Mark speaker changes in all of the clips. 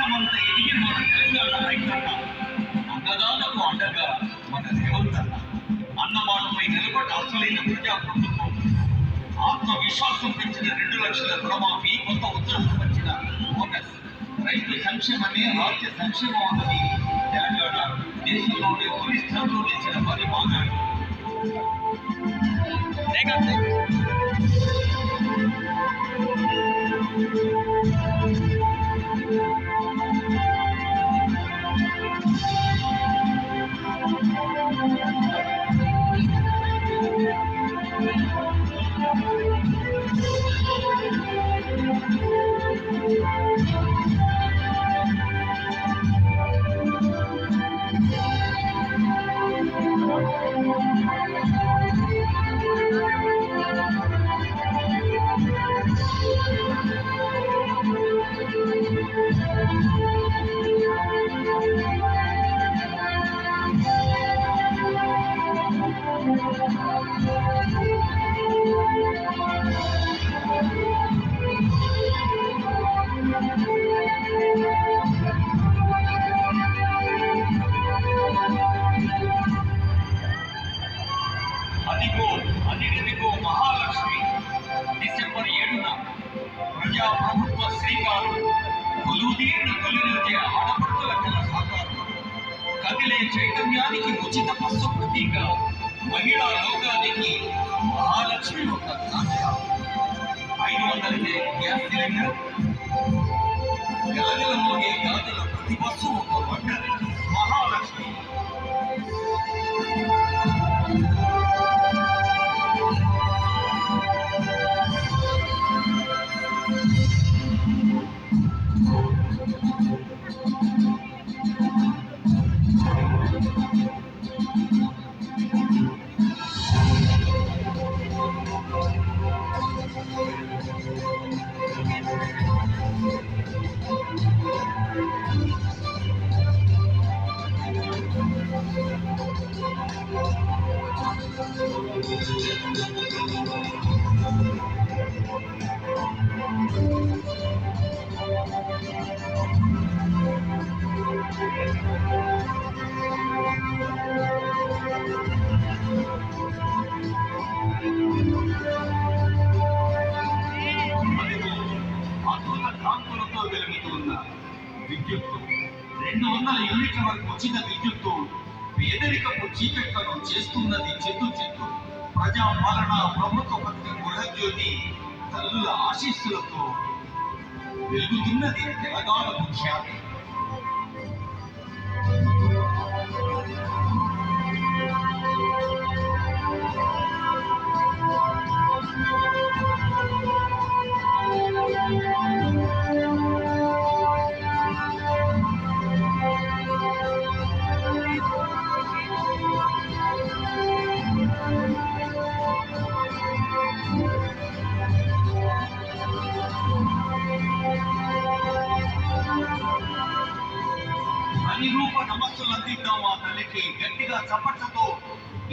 Speaker 1: ప్రపంచమంత ఎదిగిన మన తెలంగాణ రైతన్న అన్నదాతకు అండగా మన రేవంత్ అన్న అన్నమాటపై నిలబడ్డ అసలైన ప్రజా ప్రభుత్వం ఆత్మవిశ్వాసం పెంచిన 2 లక్షల రుణమాఫీ కొత్త ఉత్సాహం వచ్చిన బోనస్ రైతు సంక్షేమమే రాజ్య సంక్షేమం అన్నది తెలంగాణ దేశంలోనే తొలి స్థానంలో నిలిచిన మరి మాగాడు అదిగో మహాలక్ష్మి డిసెంబర్ 7న ప్రజా ప్రభుత్వ శ్రీకారు కొలువుదీరిన తొలినిల్చే ఆడపడుతుల కల సాకారం కదిలే చైతన్యానికి ఉచిత బస్సు ప్రతీక మహిళా లోకానికి మహాలక్ష్మి ఒక సాక్ష్య 500 గ్యాస్ సిలిండర్ గలగలమోగే గాజుల ప్రతి బస్సు ఒక వండర్ మహాలక్ష్మి విద్యుత్తు 200 యూనిట్ల వరకు ఉచిత విద్యుత్తు పేదరికపు చీకట్లను చేస్తున్నది చెట్టు ప్రజా పాలన ప్రభుత్వ పథక గృహజ్యోతి తల్లుల ఆశీస్సులతో వెలుగుతున్నది తెలంగాణ ముఖ్యాన్ని అనిరూప నమస్సులు అందిద్దాం ఆ తల్లికి గట్టిగా చప్పట్లతో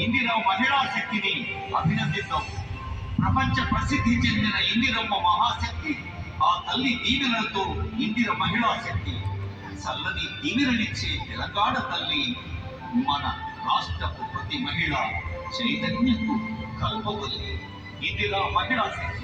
Speaker 1: ఇందిరా మహిళా శక్తిని అభినందిద్దాం ప్రపంచ ప్రసిద్ధి చెందిన ఇందిరమ్మ మహాశక్తి ఆ తల్లి దీవెనలతో ఇందిర మహిళా శక్తి చల్లని దీవెనలిచ్చే తెలంగాణ తల్లి మన రాష్ట్రపు ప్రతి మహిళ చైతన్యకు కల్పవల్లి ఇందిరా మహిళా శక్తి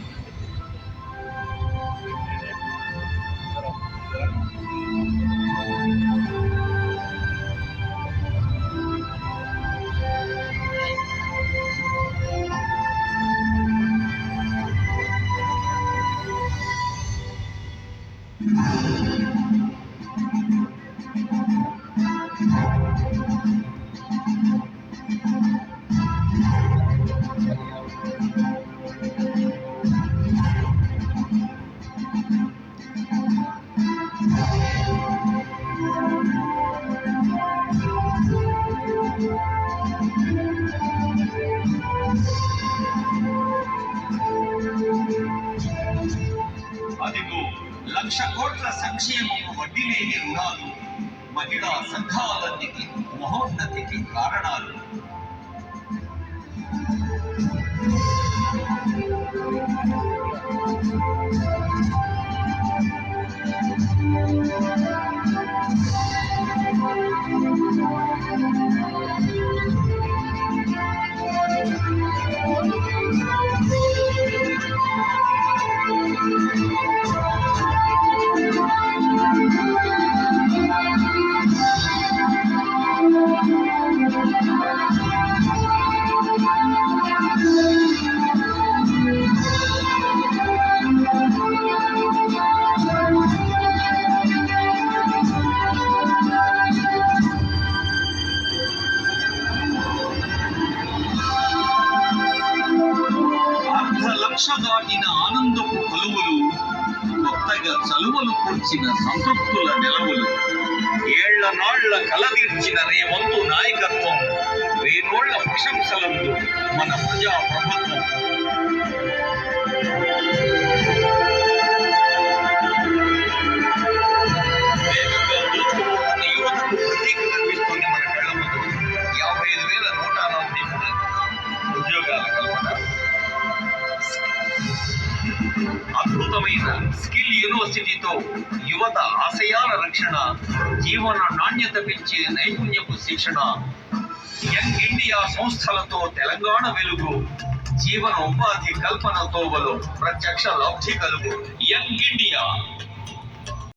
Speaker 1: అదిగో 1,00,000 కోట్ల సంక్షేమము వడ్డీ లేని రుణాలు మహిళా సంఘాలన్నిటి మహోన్నతికి కారణాలు. లక్ష దాటిన ఆనందపు కొలువులు, కొత్తగా చలువలు కూర్చిన సంతృప్తుల నిలవులు, ఏళ్ల నాళ్ల కలదీర్చిన రేవంతు నాయకత్వం, వేనోళ్ల ప్రశంసలందు మన ప్రజా ప్రభుత్వం. వేగంగా దూసుకుపోతున్న యువతకు ప్రతీక కనిపిస్తుంది మన కళ్ళ ముందు. 55,143 ఉద్యోగాల కల్పన, అద్భుతమైన స్కిల్ యూనివర్సిటీతో యువత ఆశయాల రక్షణ, జీవన నాణ్యత పెంచే నైపుణ్యపు శిక్షణ, యంగ్ ఇండియా సంస్థలతో తెలంగాణ వెలుగు, జీవన ఉపాధి కల్పనతో ప్రత్యక్ష లబ్ధి కలుగు. Young India